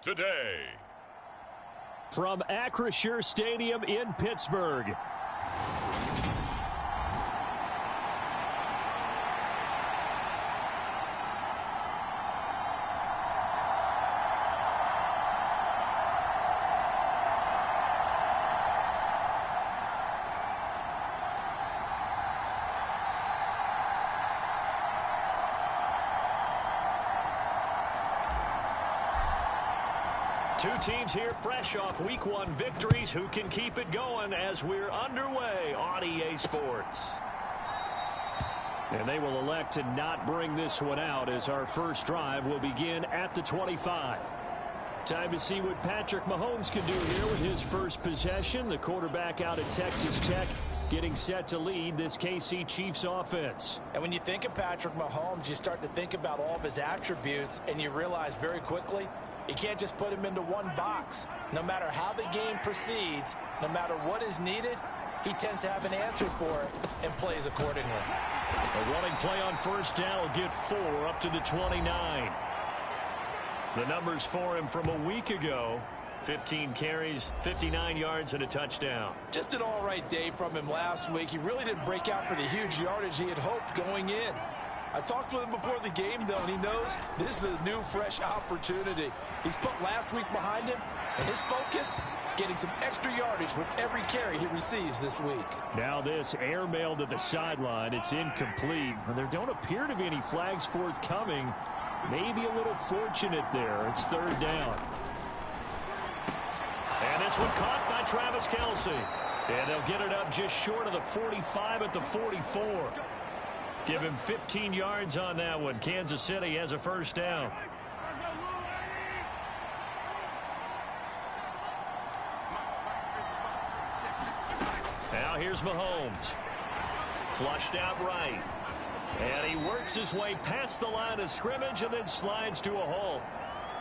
today. From Acrisure Stadium in Pittsburgh. Two teams here fresh off Week 1 victories. Who can keep it going as we're underway on EA Sports? And they will elect to not bring this one out as our first drive will begin at the 25. Time to see what Patrick Mahomes can do here with his first possession. The quarterback out at Texas Tech getting set to lead this KC Chiefs offense. And when you think of Patrick Mahomes, you start to think about all of his attributes, and you realize very quickly you can't just put him into one box. No matter how the game proceeds, no matter what is needed, he tends to have an answer for it and plays accordingly. A running play on first down will get 4 up to the 29. The numbers for him from a week ago: 15 carries, 59 yards, and a touchdown. Just an all-right day from him last week. He really didn't break out for the huge yardage he had hoped going in. I talked with him before the game, though, and he knows this is a new, fresh opportunity. He's put last week behind him, and his focus, getting some extra yardage with every carry he receives this week. Now this airmail to the sideline. It's incomplete. There don't appear to be any flags forthcoming. Maybe a little fortunate there. It's third down. And this one caught by Travis Kelce. And they'll get it up just short of the 45 at the 44. Give him 15 yards on that one. Kansas City has a first down. Now here's Mahomes. Flushed out right. And he works his way past the line of scrimmage and then slides to a halt.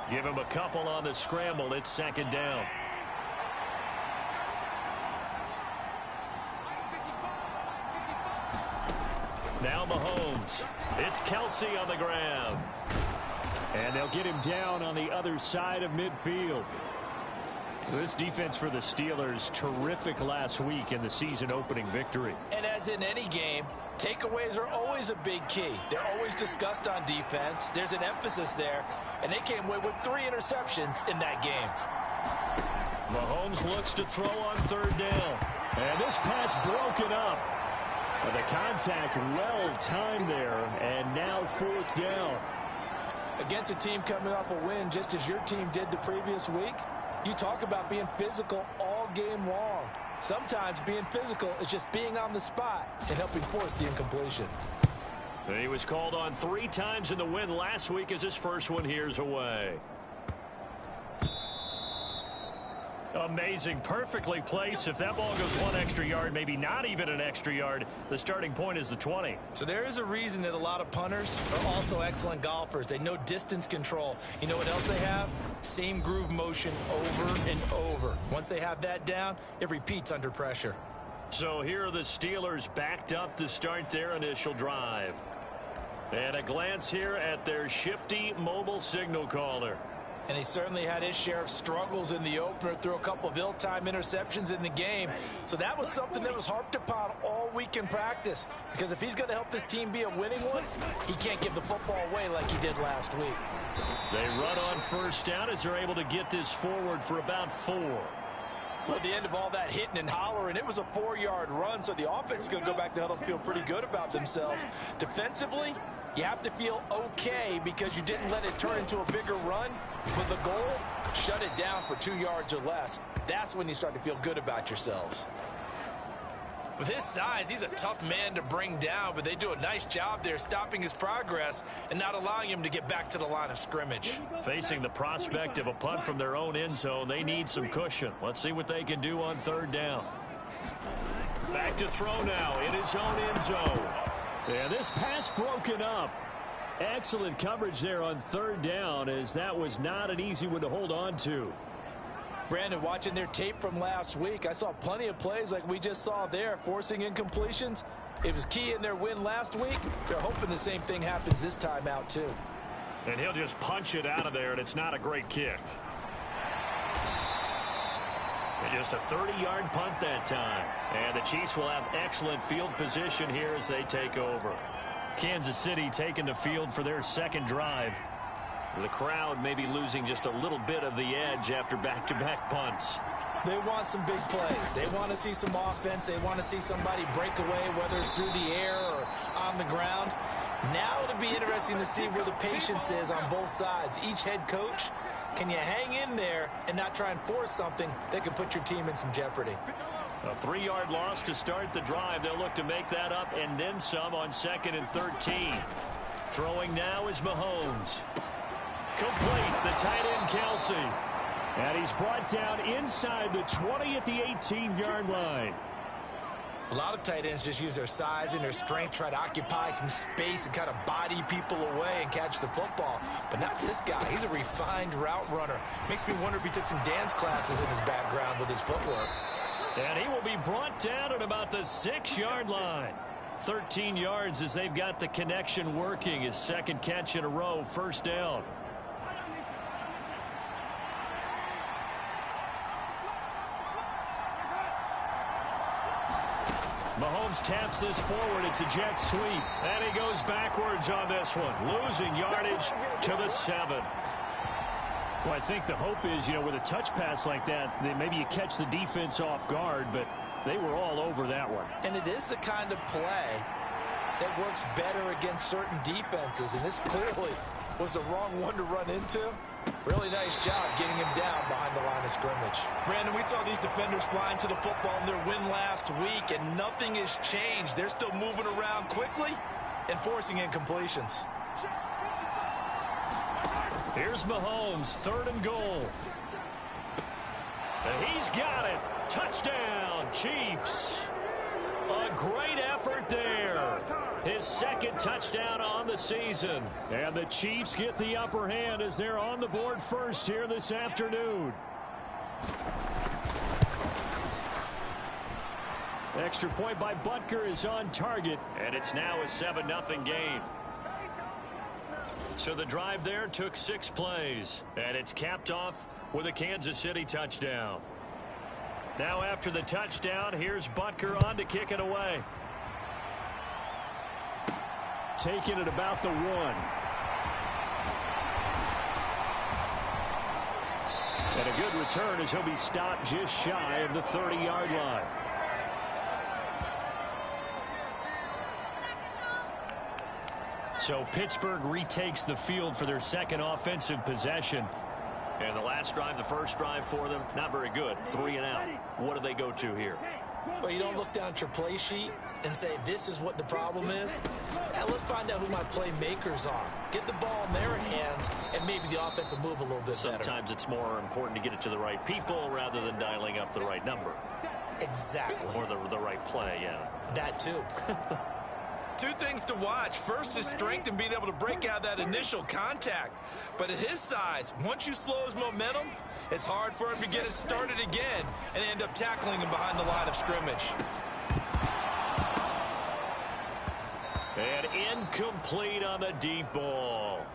Give him a couple on the scramble. It's second down. Now Mahomes. It's Kelce on the ground. And they'll get him down on the other side of midfield. This defense for the Steelers, terrific last week in the season-opening victory. And as in any game, takeaways are always a big key. They're always discussed on defense. There's an emphasis there, and they came away with 3 interceptions in that game. Mahomes looks to throw on third down. And this pass broken up. The contact well-timed there, and now fourth down. Against a team coming off a win just as your team did the previous week, you talk about being physical all game long. Sometimes being physical is just being on the spot and helping force the incompletion. He was called on 3 times in the win last week as his first one here's away. Amazing, perfectly placed. If that ball goes 1 extra yard, maybe not even an extra yard, the starting point is the 20. So there is a reason that a lot of punters are also excellent golfers. They know distance control. You know what else they have? Same groove motion over and over. Once they have that down, it repeats under pressure. So here are the Steelers backed up to start their initial drive. And a glance here at their shifty mobile signal caller. And he certainly had his share of struggles in the opener, threw a couple of ill-timed interceptions in the game. So that was something that was harped upon all week in practice. Because if he's going to help this team be a winning one, he can't give the football away like he did last week. They run on first down as they're able to get this forward for about 4. Well, at the end of all that hitting and hollering, it was a 4-yard run, so the offense is going to go back to help them feel pretty good about themselves. Defensively, you have to feel okay because you didn't let it turn into a bigger run. For the goal, shut it down for 2 yards or less. That's when you start to feel good about yourselves. With his size, he's a tough man to bring down, but they do a nice job there stopping his progress and not allowing him to get back to the line of scrimmage. Facing the prospect of a punt from their own end zone, they need some cushion. Let's see what they can do on third down. Back to throw now in his own end zone. And this pass broken up. Excellent coverage there on third down, as that was not an easy one to hold on to. Brandon, watching their tape from last week, I saw plenty of plays like we just saw there, forcing incompletions. It was key in their win last week. They're hoping the same thing happens this time out, too. And he'll just punch it out of there, and it's not a great kick. And just a 30-yard punt that time. And the Chiefs will have excellent field position here as they take over. Kansas City taking the field for their second drive. The crowd may be losing just a little bit of the edge after back-to-back punts. They want some big plays. They want to see some offense. They want to see somebody break away, whether it's through the air or on the ground. Now it'll be interesting to see where the patience is on both sides. Each head coach, can you hang in there and not try and force something that could put your team in some jeopardy? A 3-yard loss to start the drive. They'll look to make that up and then some on 2nd and 13. Throwing now is Mahomes. Complete, the tight end Kelsey. And he's brought down inside the 20 at the 18-yard line. A lot of tight ends just use their size and their strength, try to occupy some space and kind of body people away and catch the football. But not this guy. He's a refined route runner. Makes me wonder if he took some dance classes in his background with his footwork. And he will be brought down at about the 6-yard line. 13 yards as they've got the connection working. His second catch in a row, first down. Mahomes taps this forward. It's a jet sweep. And he goes backwards on this one, losing yardage to the 7. Well, I think the hope is, with a touch pass like that, maybe you catch the defense off guard, but they were all over that one. And it is the kind of play that works better against certain defenses, and this clearly was the wrong one to run into. Really nice job getting him down behind the line of scrimmage. Brandon, we saw these defenders flying to the football in their win last week, and nothing has changed. They're still moving around quickly and forcing incompletions. Here's Mahomes, 3rd and goal. And he's got it. Touchdown, Chiefs. A great effort there. His second touchdown on the season. And the Chiefs get the upper hand as they're on the board first here this afternoon. Extra point by Butker is on target. And it's now a 7-0 game. So the drive there took 6 plays. And it's capped off with a Kansas City touchdown. Now after the touchdown, here's Butker on to kick it away. Taking it about the 1. And a good return as he'll be stopped just shy of the 30-yard line. So Pittsburgh retakes the field for their second offensive possession. And the last drive, the first drive for them, not very good. 3 and out. What do they go to here? Well, you don't look down at your play sheet and say, this is what the problem is. Now, let's find out who my playmakers are. Get the ball in their hands, and maybe the offense will move a little bit better. Sometimes it's more important to get it to the right people rather than dialing up the right number. Exactly. Or the right play, yeah. That, too. 2 things to watch. First is strength and being able to break out that initial contact. But at his size, once you slow his momentum, it's hard for him to get it started again and end up tackling him behind the line of scrimmage. And incomplete on the deep ball.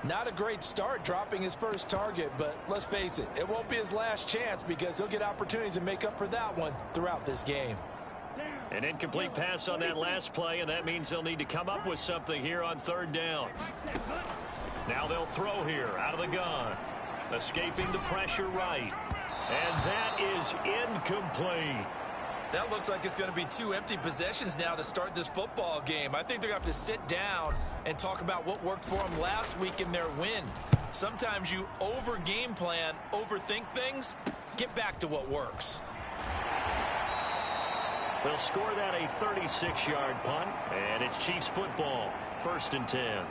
Not a great start dropping his first target, but let's face it, it won't be his last chance because he'll get opportunities to make up for that one throughout this game. An incomplete pass on that last play, and that means they'll need to come up with something here on 3rd down. Now they'll throw here out of the gun. Escaping the pressure right. And that is incomplete. That looks like it's going to be 2 empty possessions now to start this football game. I think they're going to have to sit down and talk about what worked for them last week in their win. Sometimes you over-game plan, overthink things. Get back to what works. They'll score that a 36-yard punt, and it's Chiefs football, 1st and 10.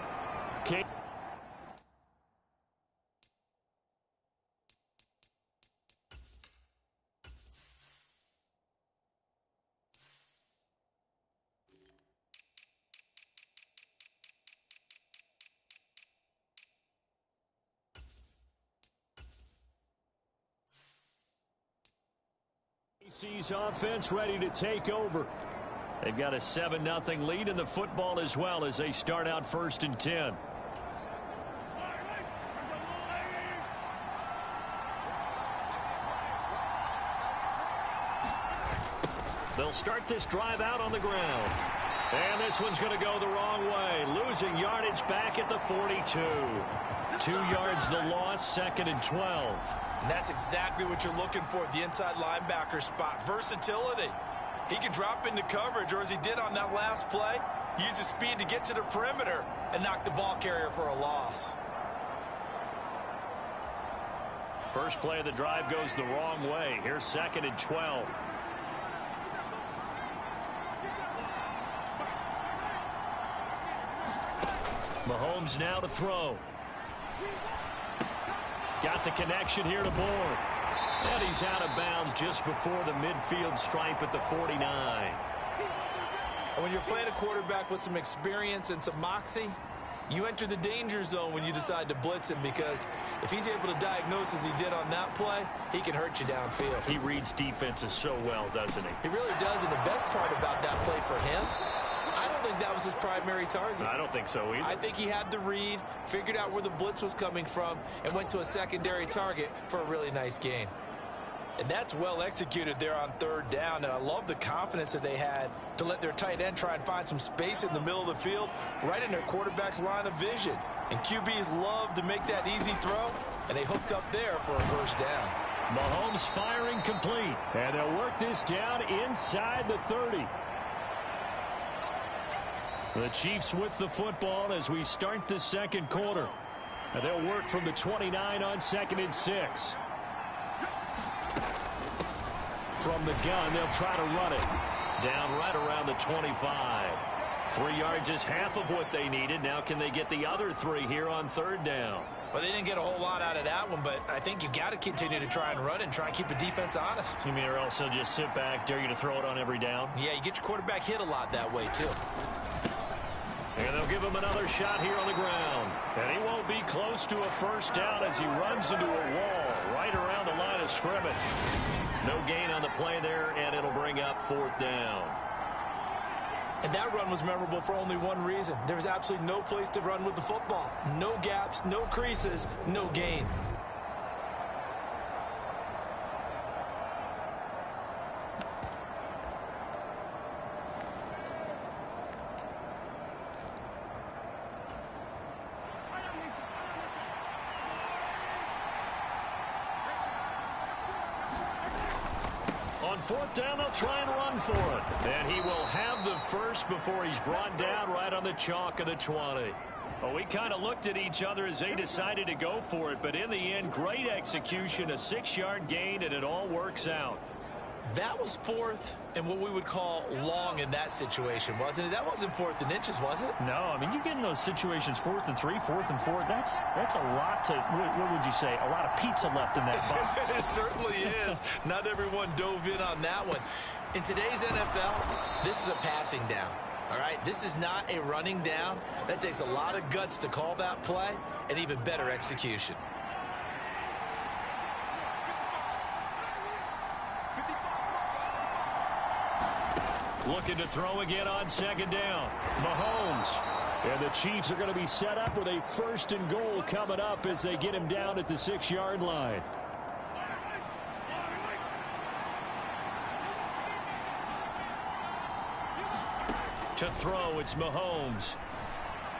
KC's offense ready to take over. They've got a 7-0 lead in the football as well as they start out 1st and 10. They'll start this drive out on the ground. And this one's going to go the wrong way. Losing yardage back at the 42. 2 yards the loss, 2nd and 12. And that's exactly what you're looking for at the inside linebacker spot. Versatility. He can drop into coverage, or as he did on that last play, use his speed to get to the perimeter and knock the ball carrier for a loss. First play of the drive goes the wrong way. Here's 2nd and 12. Mahomes now to throw. Got the connection here to Bourne. And he's out of bounds just before the midfield stripe at the 49. And when you're playing a quarterback with some experience and some moxie, you enter the danger zone when you decide to blitz him, because if he's able to diagnose as he did on that play, he can hurt you downfield. He reads defenses so well, doesn't he? He really does, and the best part about that play for him, I don't think that was his primary target. I don't think so either. I think he had the read, figured out where the blitz was coming from, and went to a secondary target for a really nice gain. And that's well executed there on 3rd down, and I love the confidence that they had to let their tight end try and find some space in the middle of the field, right in their quarterback's line of vision. And QBs love to make that easy throw, and they hooked up there for a 1st down. Mahomes firing complete, and they'll work this down inside the 30. The Chiefs with the football as we start the 2nd quarter. And they'll work from the 29 on 2nd and 6. From the gun, they'll try to run it. Down right around the 25. 3 yards is half of what they needed. Now can they get the other 3 here on 3rd down? Well, they didn't get a whole lot out of that one, but I think you've got to continue to try and run and try and keep the defense honest. You mean or else they'll just sit back, dare you to throw it on every down? Yeah, you get your quarterback hit a lot that way, too. And they'll give him another shot here on the ground. And he won't be close to a 1st down as he runs into a wall right around the line of scrimmage. No gain on the play there, and it'll bring up 4th down. And that run was memorable for only one reason. There was absolutely no place to run with the football. No gaps, no creases, no gain. On 4th down, they'll try and run for it. And he will have the first before he's brought down right on the chalk of the 20. Well, we kind of looked at each other as they decided to go for it. But in the end, great execution, a 6-yard gain, and it all works out. That was 4th and what we would call long in that situation, wasn't it? That wasn't 4th and inches, was it? No, I mean, you get in those situations 4th and 3, 4th and 4. That's a lot to, what would you say, a lot of pizza left in that box. It certainly is. Not everyone dove in on that one. In today's NFL, this is a passing down. All right, this is not a running down. That takes a lot of guts to call that play, and even better execution. Looking to throw again on 2nd down. Mahomes. And the Chiefs are going to be set up with a 1st and goal coming up as they get him down at the 6-yard line. To throw, it's Mahomes.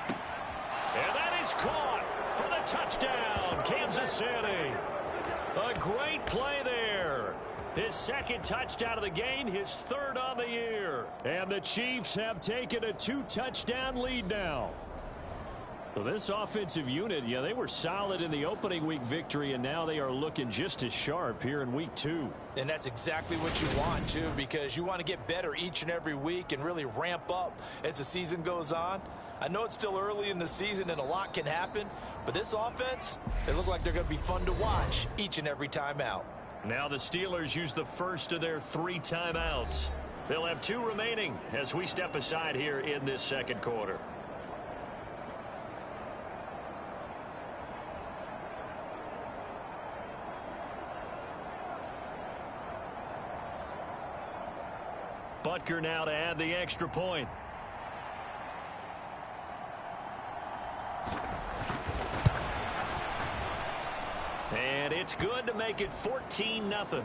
And that is caught for the touchdown, Kansas City. A great play there. His 2nd touchdown of the game, his 3rd on the year. And the Chiefs have taken a 2-touchdown lead now. So this offensive unit, yeah, they were solid in the opening week victory, and now they are looking just as sharp here in week 2. And that's exactly what you want, too, because you want to get better each and every week and really ramp up as the season goes on. I know it's still early in the season and a lot can happen, but this offense, they look like they're going to be fun to watch each and every time out. Now the Steelers use the first of their 3 timeouts. They'll have 2 remaining as we step aside here in this 2nd quarter. Butker now to add the extra point. And it's good to make it 14-0.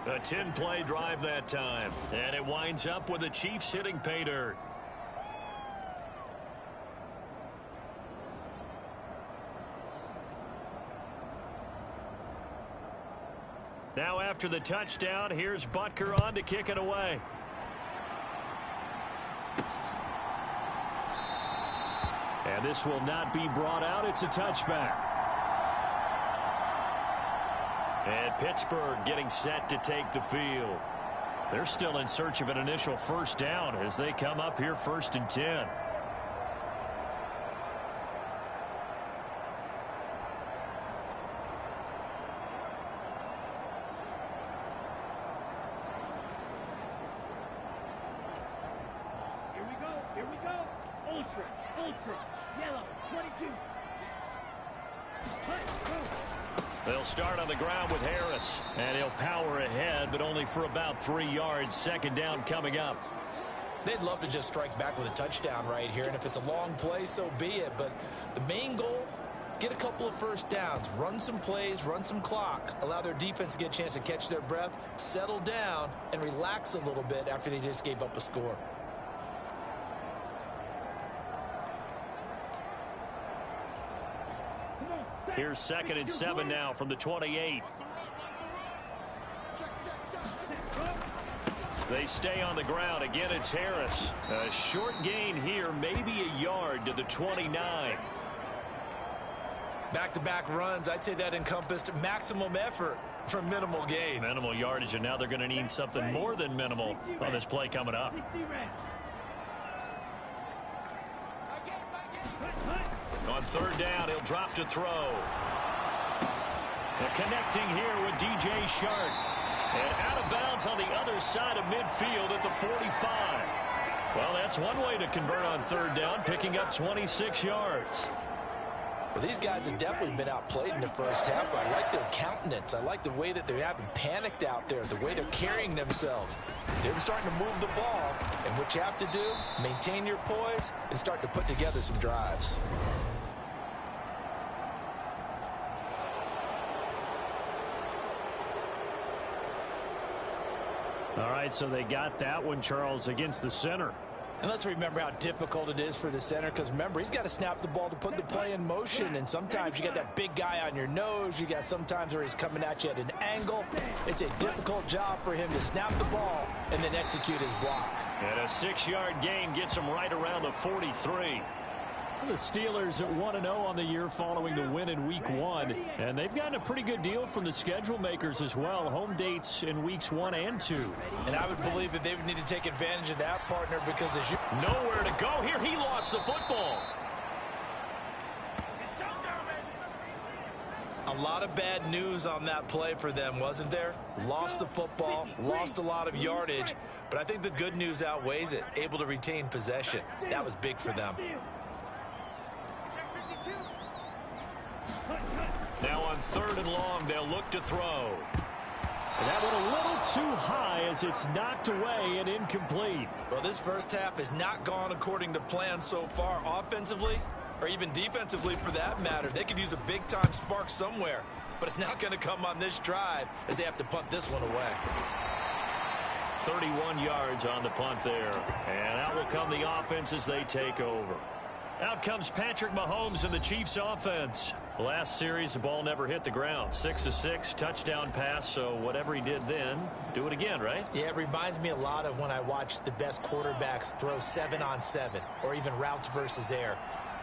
A 10-play drive that time. And it winds up with the Chiefs hitting pay dirt. Now after the touchdown, here's Butker on to kick it away. And this will not be brought out. It's a touchback. And Pittsburgh getting set to take the field. They're still in search of an initial first down as they come up here 1st and 10. They'll start on the ground with Harris, and he'll power ahead, but only for about 3 yards. 2nd down coming up. They'd love to just strike back with a touchdown right here, and if it's a long play, so be it. But the main goal, get a couple of first downs, run some plays, run some clock, allow their defense to get a chance to catch their breath, settle down, and relax a little bit after they just gave up a score. Here's 2nd and 7 now from the 28. They stay on the ground. Again, it's Harris. A short gain here, maybe a yard to the 29. Back-to-back runs, I'd say that encompassed maximum effort for minimal gain. Minimal yardage, and now they're going to need something more than minimal on this play coming up. On 3rd down, he'll drop to throw. And connecting here with DJ Shark. And out of bounds on the other side of midfield at the 45. Well, that's one way to convert on 3rd down, picking up 26 yards. Well, these guys have definitely been outplayed in the first half. I like their countenance. I like the way that they haven't panicked out there, the way they're carrying themselves. They're starting to move the ball, and what you have to do, maintain your poise and start to put together some drives. All right, so they got that one, Charles, against the center. And let's remember how difficult it is for the center, because remember, he's got to snap the ball to put the play in motion, and sometimes you got that big guy on your nose. You got sometimes where he's coming at you at an angle. It's a difficult job for him to snap the ball and then execute his block. And a 6-yard gain gets him right around the 43. The Steelers at 1-0 on the year following the win in Week 1. And they've gotten a pretty good deal from the schedule makers as well. Home dates in Weeks 1 and 2. And I would believe that they would need to take advantage of that, partner, because as you... Nowhere to go here. He lost the football. A lot of bad news on that play for them, wasn't there? Lost the football, lost a lot of yardage. But I think the good news outweighs it. Able to retain possession. That was big for them. Now on 3rd and long, they'll look to throw. And that one a little too high as it's knocked away and incomplete. Well, this first half has not gone according to plan so far offensively or even defensively for that matter. They could use a big-time spark somewhere, but it's not going to come on this drive as they have to punt this one away. 31 yards on the punt there. And out will come the offense as they take over. Out comes Patrick Mahomes and the Chiefs offense. Last series, the ball never hit the ground. 6 of 6, touchdown pass, so whatever he did then, do it again, right? Yeah, it reminds me a lot of when I watch the best quarterbacks throw 7-on-7 or even routes versus air.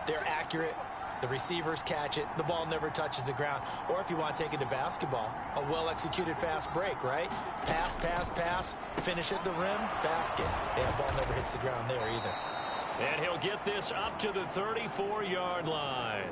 They're accurate. The receivers catch it. The ball never touches the ground. Or if you want to take it to basketball, a well-executed fast break, right? Pass, pass, pass, finish at the rim, basket. Yeah, the ball never hits the ground there either. And he'll get this up to the 34-yard line.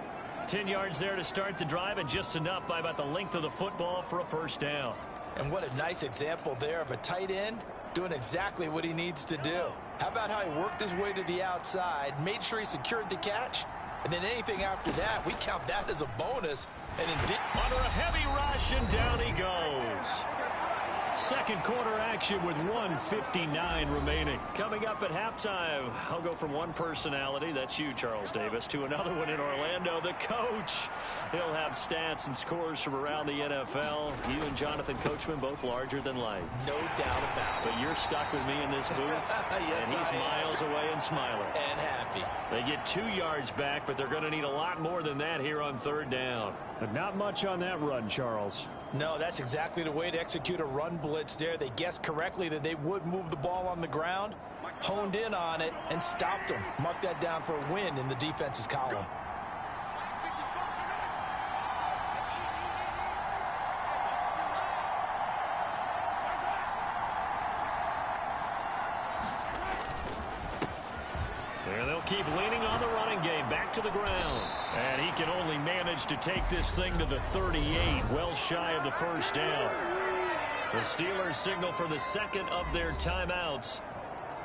10 yards there to start the drive, and just enough by about the length of the football for a first down. And what a nice example there of a tight end doing exactly what he needs to do. How about how he worked his way to the outside, made sure he secured the catch, and then anything after that, we count that as a bonus. And indeed, under a heavy rush, and down he goes. Second quarter action with 1:59 remaining. Coming up at halftime, I'll go from one personality, that's you, Charles Davis, to another one in Orlando, the coach. He'll have stats and scores from around the NFL. You and Jonathan Coachman both larger than life. No doubt about it. But you're stuck with me in this booth, yes, and he's miles away and smiling. And happy. They get 2 yards back, but they're going to need a lot more than that here on third down. But not much on that run, Charles. No, that's exactly the way to execute a run blitz there. They guessed correctly that they would move the ball on the ground, honed in on it, and stopped them. Mark that down for a win in the defense's column. And they'll keep leaning on the running game. Back to the ground. And he can only manage to take this thing to the 38, well shy of the first down. The Steelers signal for the second of their timeouts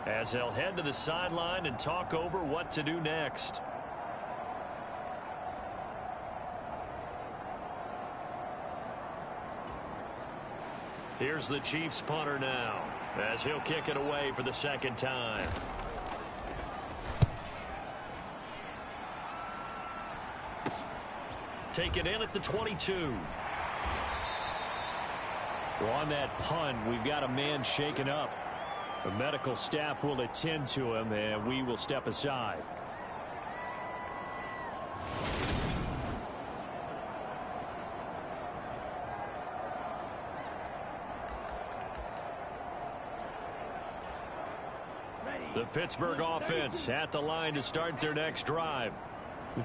as they'll head to the sideline and talk over what to do next. Here's the Chiefs punter now as he'll kick it away for the second time. Taken in at the 22. Well, on that punt, we've got a man shaken up. The medical staff will attend to him, and we will step aside. The Pittsburgh offense at the line to start their next drive.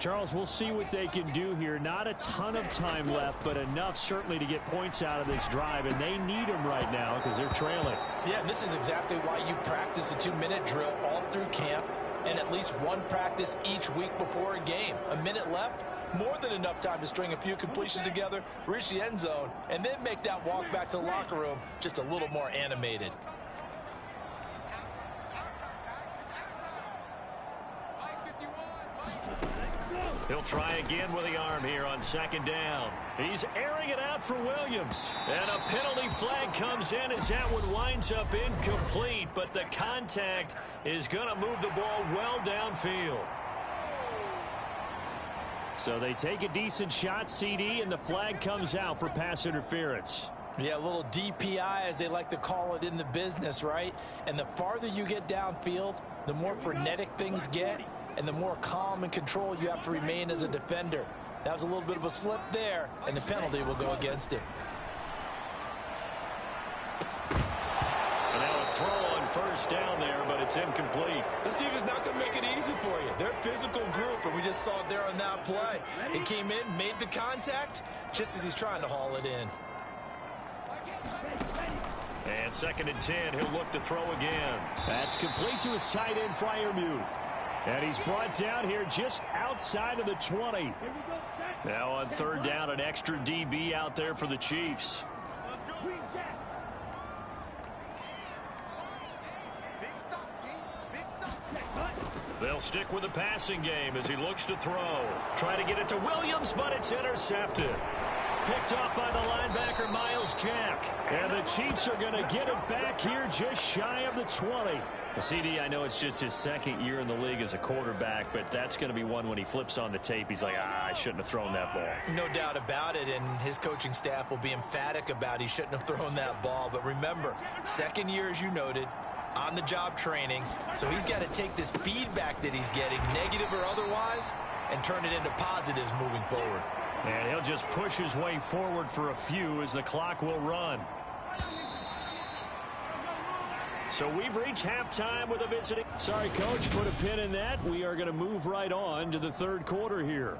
Charles, we'll see what they can do here. Not a ton of time left, but enough certainly to get points out of this drive, and they need them right now because they're trailing. Yeah, and this is exactly why you practice a 2-minute drill all through camp and at least one practice each week before a game. A minute left, more than enough time to string a few completions together, reach the end zone, and then make that walk back to the locker room just a little more animated. He'll try again with the arm here on second down. He's airing it out for Williams. And a penalty flag comes in as that one winds up incomplete. But the contact is going to move the ball well downfield. So they take a decent shot, CD, and the flag comes out for pass interference. Yeah, a little DPI, as they like to call it in the business, right? And the farther you get downfield, the more frenetic things get, and the more calm and control you have to remain as a defender. That was a little bit of a slip there, and the penalty will go against him. And now a throw on first down there, but it's incomplete. This team is not going to make it easy for you. They're a physical group, and we just saw it there on that play. It came in, made the contact, just as he's trying to haul it in. And second and 10, he'll look to throw again. That's complete to his tight end, Freiermuth. And he's brought down here just outside of the 20. Now on third down, an extra DB out there for the Chiefs. They'll stick with the passing game as he looks to throw. Try to get it to Williams, but it's intercepted. Picked up by the linebacker, Miles Jack. And the Chiefs are going to get it back here just shy of the 20. CD, I know it's just his second year in the league as a quarterback, but that's going to be one when he flips on the tape. He's like, I shouldn't have thrown that ball. No doubt about it, and his coaching staff will be emphatic about he shouldn't have thrown that ball. But remember, second year, as you noted, on-the-job training, so he's got to take this feedback that he's getting, negative or otherwise, and turn it into positives moving forward. And he'll just push his way forward for a few as the clock will run. So we've reached halftime with a visiting. Sorry, Coach, put a pin in that. We are going to move right on to the third quarter here.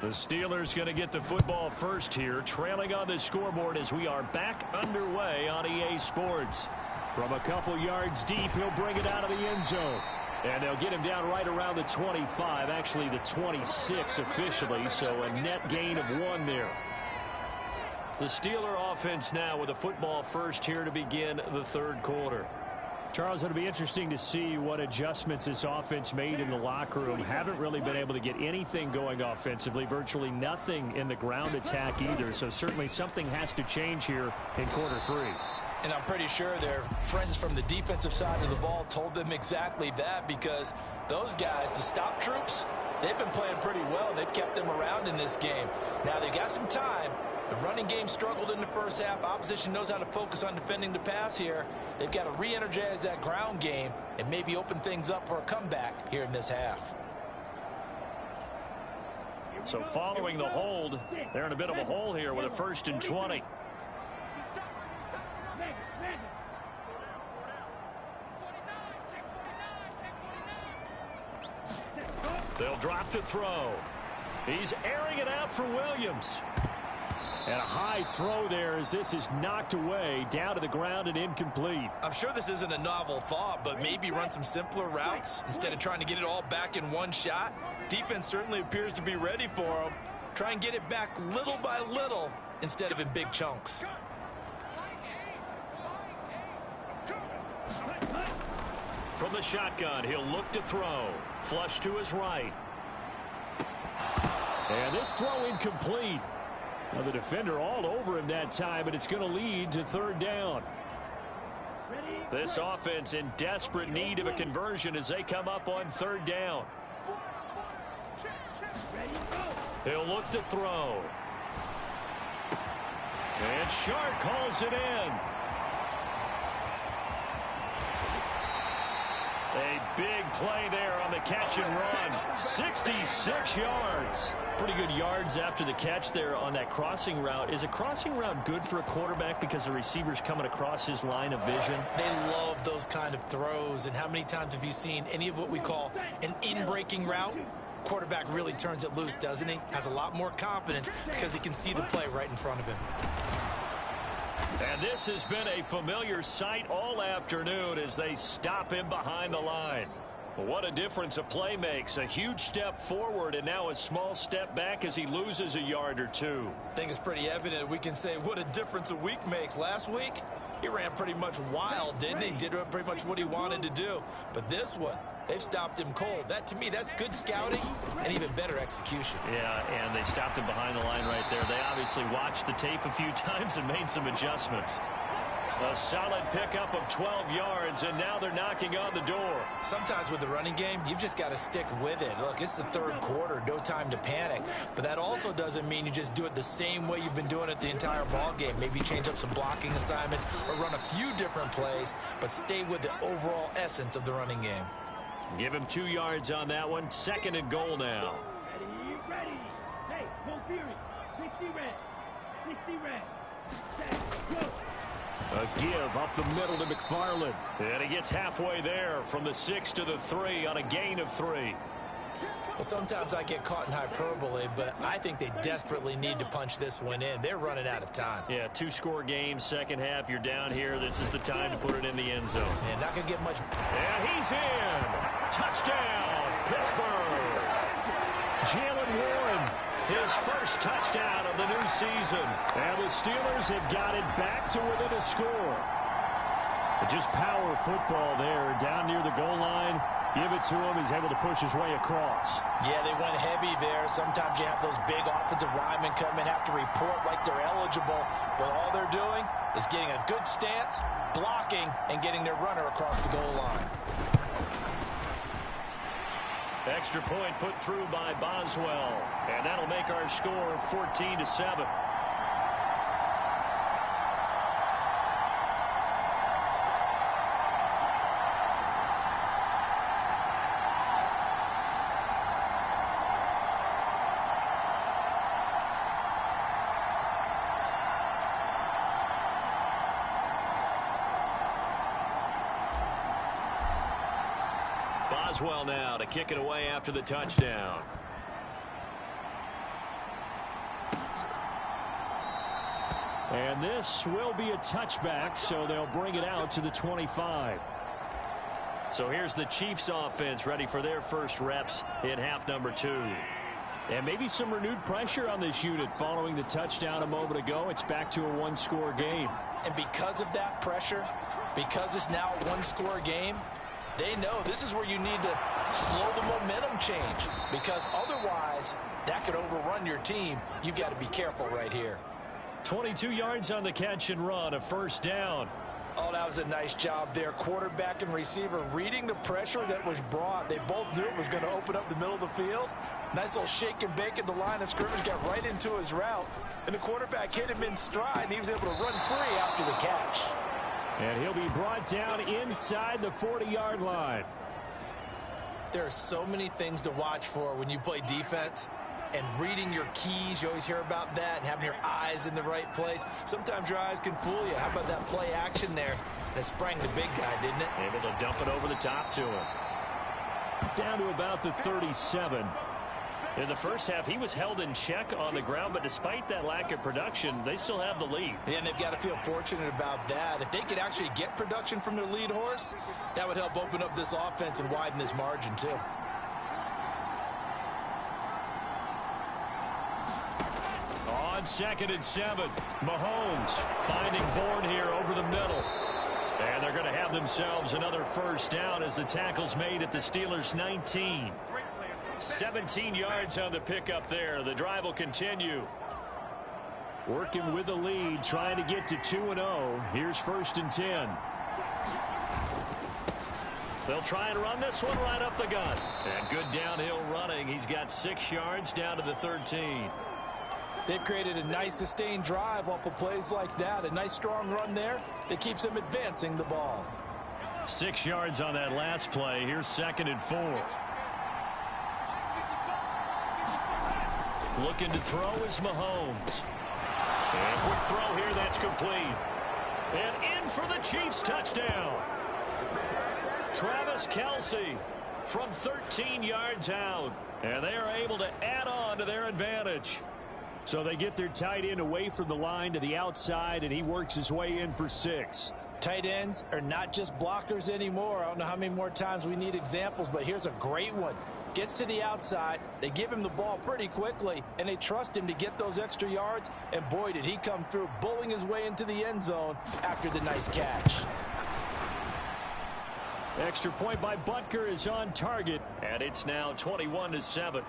The Steelers going to get the football first here, trailing on the scoreboard as we are back underway on EA Sports. From a couple yards deep, he'll bring it out of the end zone. And they'll get him down right around the 25, actually the 26 officially, so a net gain of 1 there. The Steeler offense now with a football first here to begin the third quarter. Charles, it'll be interesting to see what adjustments this offense made in the locker room. Haven't really been able to get anything going offensively, virtually nothing in the ground attack either. So certainly something has to change here in quarter 3. And I'm pretty sure their friends from the defensive side of the ball told them exactly that, because those guys, the stop troops, they've been playing pretty well. They've kept them around in this game. Now they've got some time. The running game struggled in the first half. Opposition knows how to focus on defending the pass here. They've got to re-energize that ground game and maybe open things up for a comeback here in this half. So following the hold, they're in a bit of a hole here with a 1st and 20. They'll drop to throw. He's airing it out for Williams. And a high throw there as this is knocked away, down to the ground and incomplete. I'm sure this isn't a novel thought, but maybe run some simpler routes instead of trying to get it all back in one shot. Defense certainly appears to be ready for them. Try and get it back little by little instead of in big chunks. From the shotgun, he'll look to throw. Flush to his right. And this throw incomplete. Now the defender all over him that time, and it's going to lead to 3rd down. This offense in desperate need of a conversion as they come up on 3rd down. He'll look to throw. And Shark calls it in. A big play there on the catch and run. 66 yards. Pretty good yards after the catch there on that crossing route. Is a crossing route good for a quarterback because the receiver's coming across his line of vision? They love those kind of throws. And how many times have you seen any of what we call an in-breaking route? Quarterback really turns it loose, doesn't he? Has a lot more confidence because he can see the play right in front of him. And this has been a familiar sight all afternoon as they stop him behind the line. What a difference a play makes. A huge step forward and now a small step back as he loses a yard or two. I think it's pretty evident. We can say what a difference a week makes. Last week, he ran pretty much wild, didn't he? Did pretty much what he wanted to do. But this one, they've stopped him cold. That, to me, that's good scouting and even better execution. Yeah, and they stopped him behind the line right there. They obviously watched the tape a few times and made some adjustments. A solid pickup of 12 yards, and now they're knocking on the door. Sometimes with the running game, you've just got to stick with it. Look, it's the 3rd quarter, no time to panic. But that also doesn't mean you just do it the same way you've been doing it the entire ball game. Maybe change up some blocking assignments or run a few different plays, but stay with the overall essence of the running game. Give him 2 yards on that one. 2nd and goal now. Ready. Hey, no fury. 60 red. 60 red. Set, go. A give up the middle to McFarland. And he gets halfway there from the 6 to the 3 on a gain of 3. Well, sometimes I get caught in hyperbole, but I think they desperately need to punch this one in. They're running out of time. Yeah, 2-score game, second half. You're down here. This is the time to put it in the end zone. And not going to get much. And he's in. Touchdown, Pittsburgh. Jalen Warren, his first touchdown of the new season. and the Steelers have got it back to within a score. But just power football there, down near the goal line. Give it to him. He's able to push his way across. Yeah, they went heavy there. Sometimes you have those big offensive linemen come in, have to report like they're eligible. But all they're doing is getting a good stance, blocking, and getting their runner across the goal line. Extra point put through by Boswell. And that'll make our score 14-7. Boswell now to kick it away after the touchdown. And this will be a touchback, so they'll bring it out to the 25. So here's the Chiefs offense ready for their first reps in half number 2. And maybe some renewed pressure on this unit following the touchdown a moment ago. It's back to a one-score game. And because of that pressure, Because it's now a one-score game, they know this is where you need to slow the momentum change, because otherwise that could overrun your team. You've got to be careful right here. 22 yards on the catch and run, a first down. Oh, that was a nice job there. Quarterback and receiver reading the pressure that was brought. They both knew it was going to open up the middle of the field. Nice little shake and bake at the line of scrimmage, got right into his route, and the quarterback hit him in stride, and he was able to run free after the catch. And he'll be brought down inside the 40-yard line. There are so many things to watch for when you play defense, and reading your keys, you always hear about that, and having your eyes in the right place. Sometimes your eyes can fool you. How about that play action there? And it sprang the big guy, didn't it? Able to dump it over the top to him. Down to about the 37. In the first half, he was held in check on the ground, but despite that lack of production, they still have the lead. Yeah, and they've got to feel fortunate about that. If they could actually get production from their lead horse, that would help open up this offense and widen this margin, too. On 2nd and 7, Mahomes finding Bourne here over the middle. And they're going to have themselves another first down as the tackle's made at the Steelers' 19. 17 yards on the pickup there. The drive will continue. Working with the lead, trying to get to 2-0. Here's 1st and 10. They'll try and run this one right up the gut. And good downhill running. He's got 6 yards down to the 13. They've created a nice sustained drive off of plays like that. A nice strong run there that keeps them advancing the ball. 6 yards on that last play. Here's 2nd and 4. Looking to throw is Mahomes. And quick throw here, that's complete. And in for the Chiefs touchdown. Travis Kelce from 13 yards out. And they are able to add on to their advantage. So they get their tight end away from the line to the outside, and he works his way in for 6. Tight ends are not just blockers anymore. I don't know how many more times we need examples, but here's a great one. Gets to the outside, they give him the ball pretty quickly, and they trust him to get those extra yards, and boy, did he come through, bullying his way into the end zone after the nice catch. Extra point by Butker is on target, and it's now 21-7.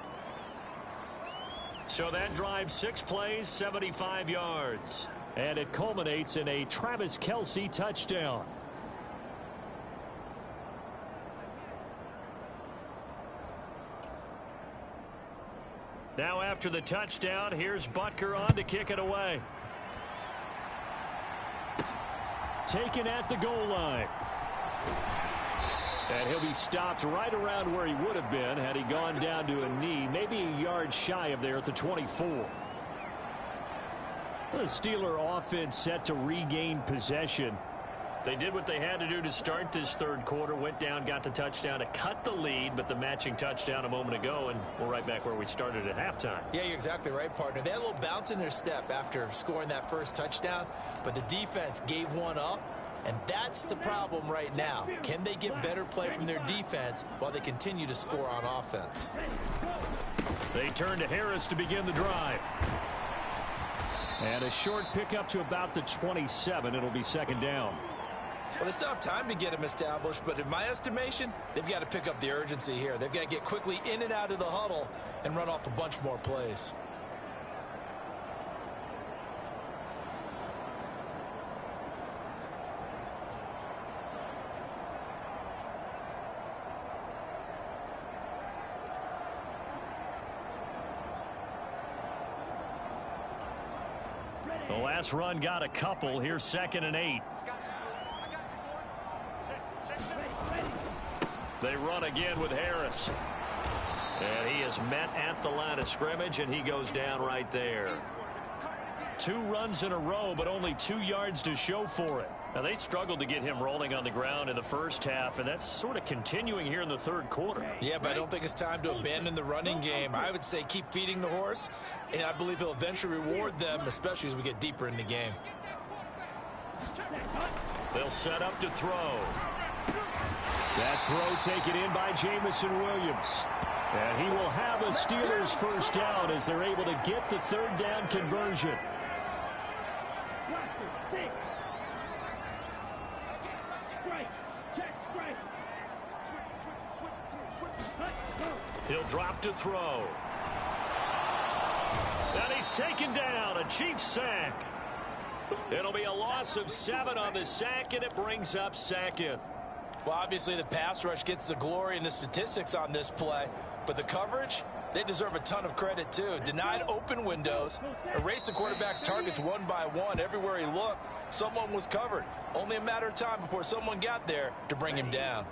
So that drive, 6 plays, 75 yards. and it culminates in a Travis Kelce touchdown. Now after the touchdown, here's Butker on to kick it away. Taken at the goal line. And he'll be stopped right around where he would have been had he gone down to a knee, maybe a yard shy of there at the 24. The Steeler offense set to regain possession. They did what they had to do to start this third quarter, went down, got the touchdown to cut the lead, but the matching touchdown a moment ago, and we're right back where we started at halftime. Yeah, you're exactly right, partner. They had a little bounce in their step after scoring that first touchdown, but the defense gave one up, and that's the problem right now. Can they get better play from their defense while they continue to score on offense? They turn to Harris to begin the drive. And a short pickup to about the 27. It'll be second down. Well, they still have time to get him established, but in my estimation, they've got to pick up the urgency here. They've got to get quickly in and out of the huddle and run off a bunch more plays. The last run got a couple. Here's 2nd and 8. They run again with Harris. And he is met at the line of scrimmage, and he goes down right there. 2 runs in a row, but only 2 yards to show for it. Now, they struggled to get him rolling on the ground in the first half, and that's sort of continuing here in the third quarter. Yeah, but I don't think it's time to abandon the running game. I would say keep feeding the horse, and I believe he'll eventually reward them, especially as we get deeper in the game. They'll set up to throw. That throw taken in by Jamison Williams. And he will have a Steelers first down as they're able to get the third down conversion. He'll drop to throw. And he's taken down. A Chiefs sack. It'll be a loss of 7 on the sack, and it brings up second. Well, obviously the pass rush gets the glory and the statistics on this play, but the coverage, they deserve a ton of credit too. Denied open windows, erased the quarterback's targets one by one. Everywhere he looked, someone was covered. Only a matter of time before someone got there to bring him down.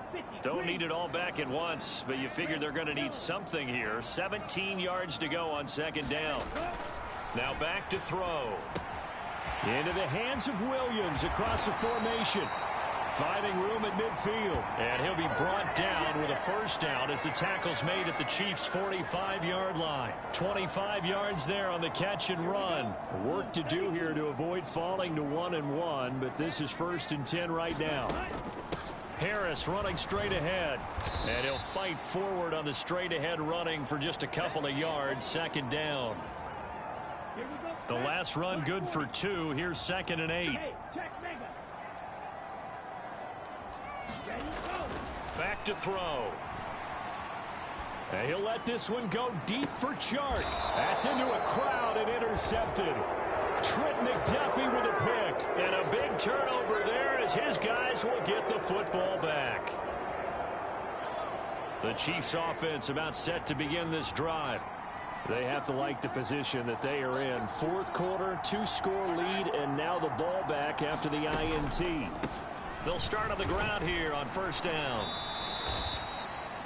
Don't need it all back at once, but you figure they're going to need something here. 17 yards to go on second down. Now back to throw. Into the hands of Williams across the formation. Finding room at midfield. And he'll be brought down with a first down as the tackle's made at the Chiefs' 45-yard line. 25 yards there on the catch and run. Work to do here to avoid falling to 1-1, but this is 1st and 10 right now. Harris running straight ahead. And he'll fight forward on the straight ahead running for just a couple of yards. Second down. The last run good for 2. Here's 2nd and 8. Back to throw. And he'll let this one go deep for Chark. That's into a crowd and intercepted. Trent McDuffie with a pick. And a big turnover there as his guys will get the football back. The Chiefs offense about set to begin this drive. They have to like the position that they are in. 4th quarter, 2-score lead, and now the ball back after the INT. They'll start on the ground here on first down.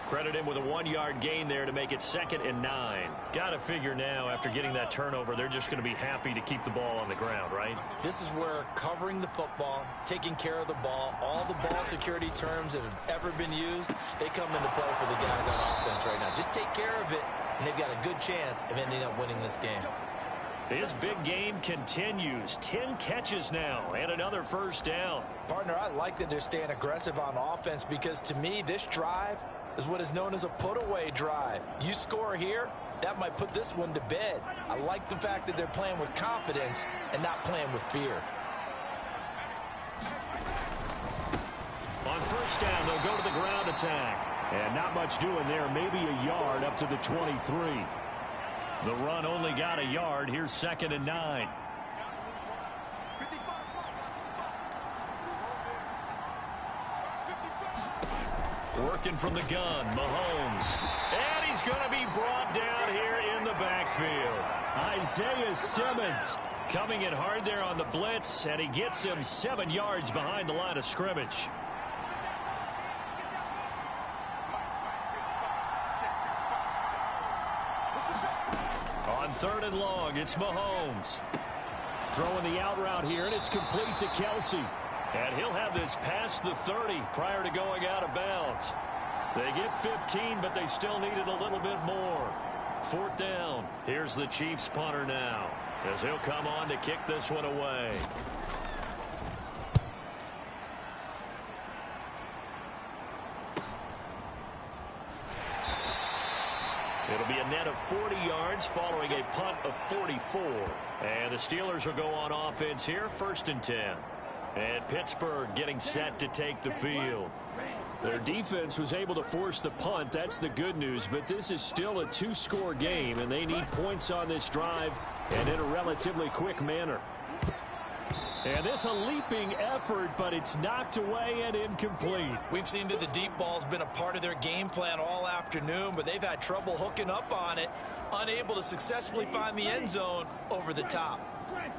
Credit him with a 1-yard gain there to make it 2nd and 9. Got to figure now after getting that turnover, they're just going to be happy to keep the ball on the ground, right? This is where covering the football, taking care of the ball, all the ball security terms that have ever been used, they come into play for the guys on offense right now. Just take care of it, and they've got a good chance of ending up winning this game. His big game continues. 10 catches now and another first down. Partner, I like that they're staying aggressive on offense because to me, this drive is what is known as a put-away drive. You score here, that might put this one to bed. I like the fact that they're playing with confidence and not playing with fear. On first down, they'll go to the ground attack. And not much doing there. Maybe a yard up to the 23. The run only got a yard. Here's 2nd and 9. Working from the gun, Mahomes. And he's going to be brought down here in the backfield. Isaiah Simmons coming in hard there on the blitz, and he gets him 7 yards behind the line of scrimmage. On 3rd and long, it's Mahomes. Throwing the out route here, and it's complete to Kelsey. And he'll have this past the 30 prior to going out of bounds. They get 15, but they still needed a little bit more. 4th down. Here's the Chiefs punter now, as he'll come on to kick this one away. It'll be a net of 40 yards following a punt of 44. And the Steelers will go on offense here, 1st and 10. And Pittsburgh getting set to take the field. Their defense was able to force the punt. That's the good news. But this is still a 2-score game, and they need points on this drive and in a relatively quick manner. And this a leaping effort, but it's knocked away and incomplete. We've seen that the deep ball's been a part of their game plan all afternoon, but they've had trouble hooking up on it, unable to successfully find the end zone over the top.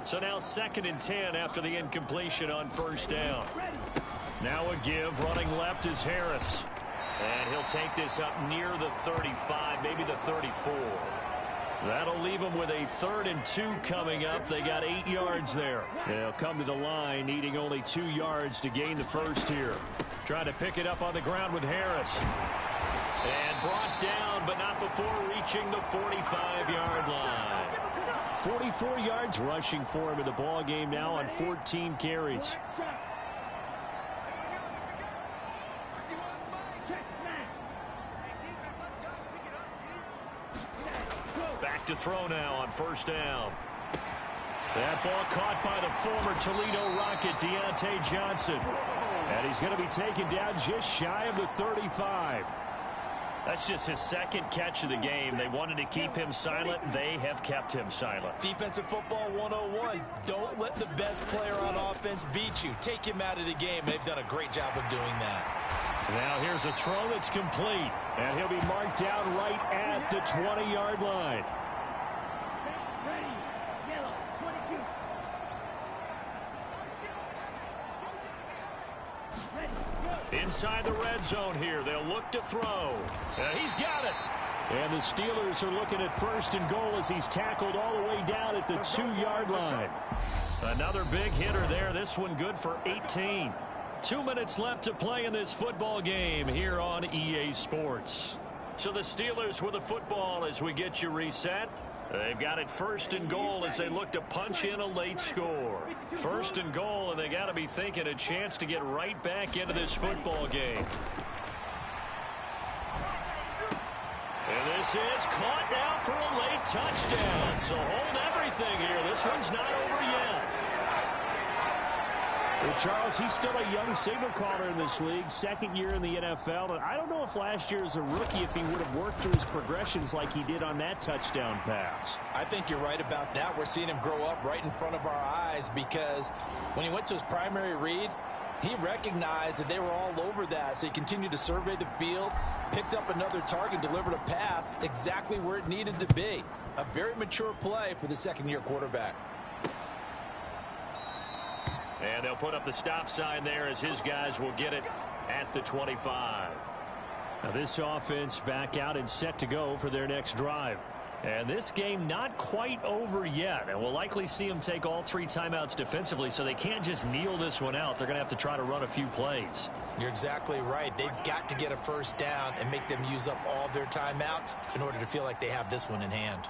So now 2nd and 10 after the incompletion on first down. Now a give. Running left is Harris. And he'll take this up near the 35, maybe the 34. That'll leave them with a 3rd and 2 coming up. They got 8 yards there. They'll come to the line needing only 2 yards to gain the first here. Trying to pick it up on the ground with Harris. And brought down, but not before reaching the 45-yard line. 44 yards rushing for him in the ball game now on 14 carries. Back to throw now on first down. That ball caught by the former Toledo Rocket, Deontay Johnson. And he's going to be taken down just shy of the 35. That's just his second catch of the game. They wanted to keep him silent. They have kept him silent. Defensive football 101. Don't let the best player on offense beat you. Take him out of the game. They've done a great job of doing that. Now here's a throw that's complete. And he'll be marked down right at the 20-yard line. Ready. Yellow. 22. Ready. Go. Inside the red zone here. They'll look to throw. He's got it. And the Steelers are looking at 1st and goal as he's tackled all the way down at the 2-yard line. Another big hitter there. This one good for 18. 2 minutes left to play in this football game here on EA Sports. So the Steelers with the football as we get you reset. They've got it 1st and goal as they look to punch in a late score. 1st and goal, and they got to be thinking a chance to get right back into this football game. And this is caught now for a late touchdown. So hold everything here. This one's not over yet. Well, Charles, he's still a young signal caller in this league, 2nd year in the NFL. And I don't know if last year as a rookie if he would have worked through his progressions like he did on that touchdown pass. I think you're right about that. We're seeing him grow up right in front of our eyes because when he went to his primary read, he recognized that they were all over that. So he continued to survey the field, picked up another target, delivered a pass exactly where it needed to be. A very mature play for the 2nd-year quarterback. And they'll put up the stop sign there as his guys will get it at the 25. Now this offense back out and set to go for their next drive. And this game not quite over yet. And we'll likely see them take all 3 timeouts defensively, so they can't just kneel this one out. They're going to have to try to run a few plays. You're exactly right. They've got to get a 1st down and make them use up all their timeouts in order to feel like they have this one in hand.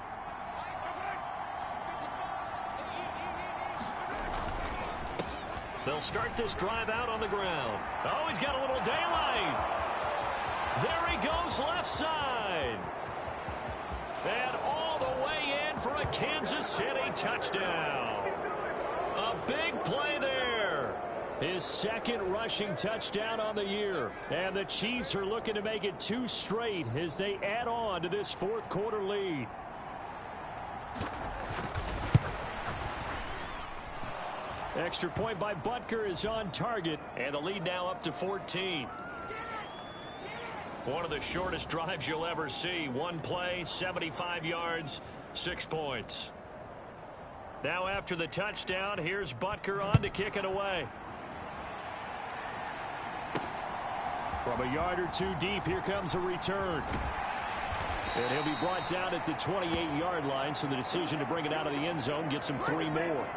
They'll start this drive out on the ground. Oh, he's got a little daylight. There he goes left side. And all the way in for a Kansas City touchdown. A big play there. His 2nd rushing touchdown on the year. And the Chiefs are looking to make it 2 straight as they add on to this 4th quarter lead. Extra point by Butker is on target. And the lead now up to 14. One of the shortest drives you'll ever see. 1 play, 75 yards, 6 points. Now after the touchdown, here's Butker on to kick it away. From a yard or 2 deep, here comes a return. And he'll be brought down at the 28-yard line, so the decision to bring it out of the end zone gets him 3 more.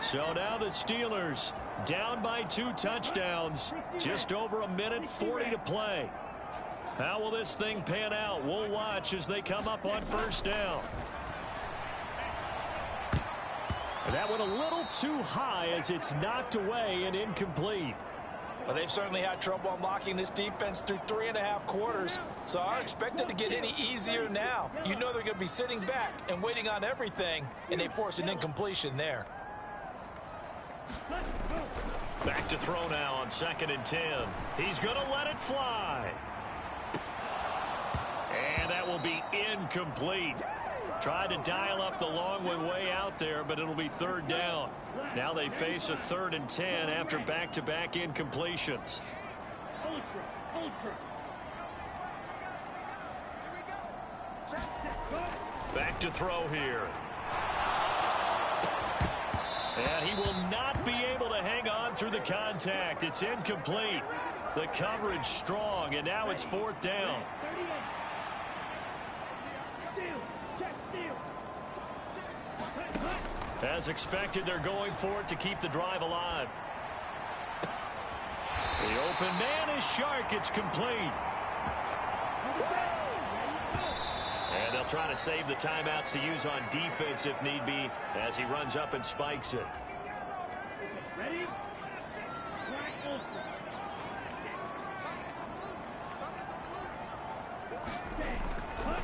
So now the Steelers down by 2 touchdowns. Just over a minute 40 to play. How will this thing pan out? We'll watch as they come up on 1st down. And that went a little too high as it's knocked away and incomplete. Well, they've certainly had trouble unlocking this defense through 3.5 quarters, so aren't expected to get any easier now. You know they're going to be sitting back and waiting on everything, and they force an incompletion there. Back to throw now on 2nd and 10. He's going to let it fly. And that will be incomplete. Tried to dial up the long way out there, but it'll be 3rd down. Now they face a 3rd and 10 after back-to-back incompletions. Back to throw here. And he will not be able to hang on through the contact. It's incomplete. The coverage strong, and now it's 4th down. As expected, they're going for it to keep the drive alive. The open man is Shark. It's complete. And they'll try to save the timeouts to use on defense if need be as he runs up and spikes it. Ready?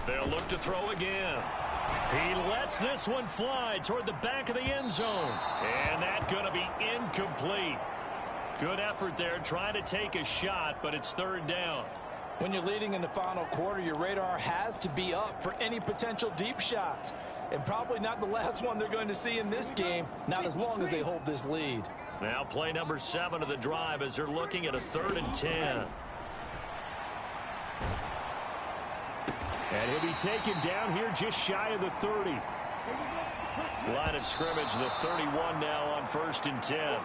They'll look to throw again. He lets this one fly toward the back of the end zone. And that's going to be incomplete. Good effort there, trying to take a shot, but it's third down. When you're leading in the final quarter, your radar has to be up for any potential deep shots. And probably not the last one they're going to see in this game, not as long as they hold this lead. Now play number 7 of the drive as they're looking at a 3rd and 10. And he'll be taken down here just shy of the 30. Line of scrimmage, the 31 now on 1st and 10.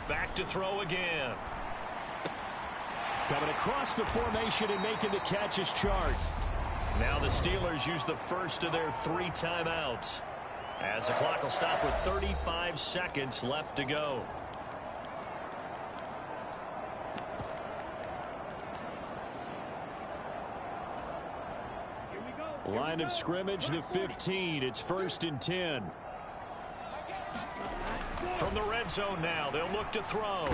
Back to throw again. Coming across the formation and making the catch is Chart. Now the Steelers use the first of their 3 timeouts, as the clock will stop with 35 seconds left to go. Line of scrimmage, the 15. It's 1st and 10. From the red zone now, they'll look to throw.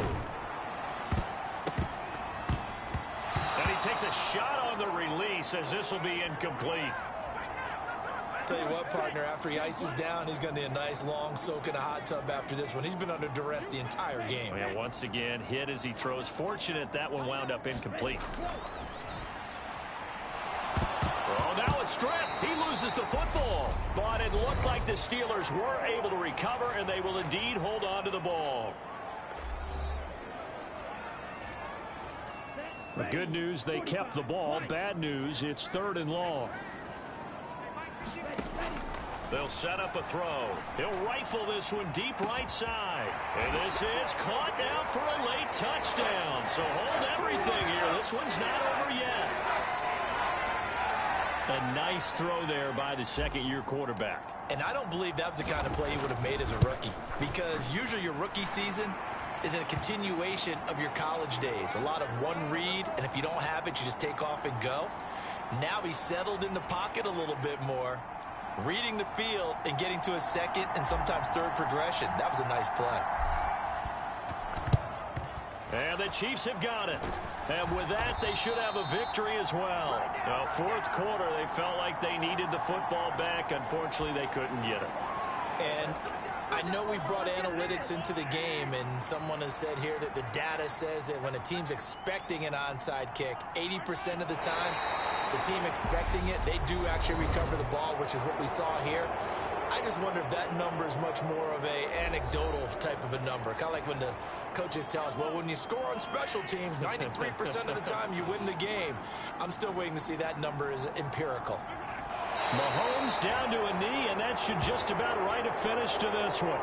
And he takes a shot on the release as this will be incomplete. Tell you what, partner, after he ices down, he's going to need a nice long soak in a hot tub after this one. He's been under duress the entire game. And once again, hit as he throws. Fortunate that one wound up incomplete. Oh, now a strip. He loses the football. But it looked like the Steelers were able to recover, and they will indeed hold on to the ball. The good news, they kept the ball. Bad news, it's 3rd and long. They'll set up a throw. He'll rifle this one deep right side. And this is caught down for a late touchdown. So hold everything here. This one's not over yet. A nice throw there by the second-year quarterback. And I don't believe that was the kind of play he would have made as a rookie, because usually your rookie season is a continuation of your college days. A lot of one read, and if you don't have it, you just take off and go. Now he's settled in the pocket a little bit more, reading the field and getting to a second and sometimes third progression. That was a nice play. And the Chiefs have got it. And with that, they should have a victory as well. Now, 4th quarter, they felt like they needed the football back. Unfortunately, they couldn't get it. And I know we brought analytics into the game, and someone has said here that the data says that when a team's expecting an onside kick, 80% of the time, the team expecting it, they do actually recover the ball, which is what we saw here. I just wonder if that number is much more of a anecdotal type of a number. Kind of like when the coaches tell us, well, when you score on special teams, 93% of the time you win the game. I'm still waiting to see that number is empirical. Mahomes down to a knee, and that should just about write a finish to this one.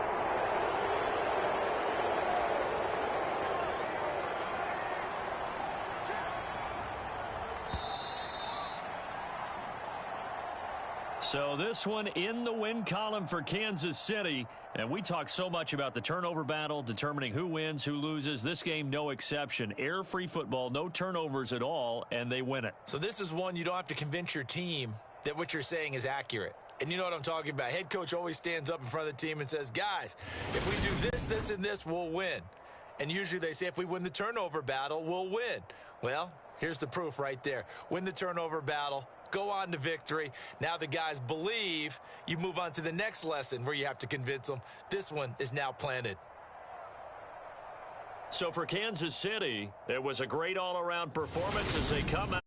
So this one in the win column for Kansas City. And we talk so much about the turnover battle, determining who wins, who loses. This game, no exception. Air-free football, no turnovers at all, and they win it. So this is one you don't have to convince your team that what you're saying is accurate. And you know what I'm talking about. Head coach always stands up in front of the team and says, guys, if we do this, this, and this, we'll win. And usually they say if we win the turnover battle, we'll win. Well, here's the proof right there. Win the turnover battle. Go on to victory. Now the guys believe. You move on to the next lesson where you have to convince them. This one is now planted. So for Kansas City, it was a great all-around performance as they come out.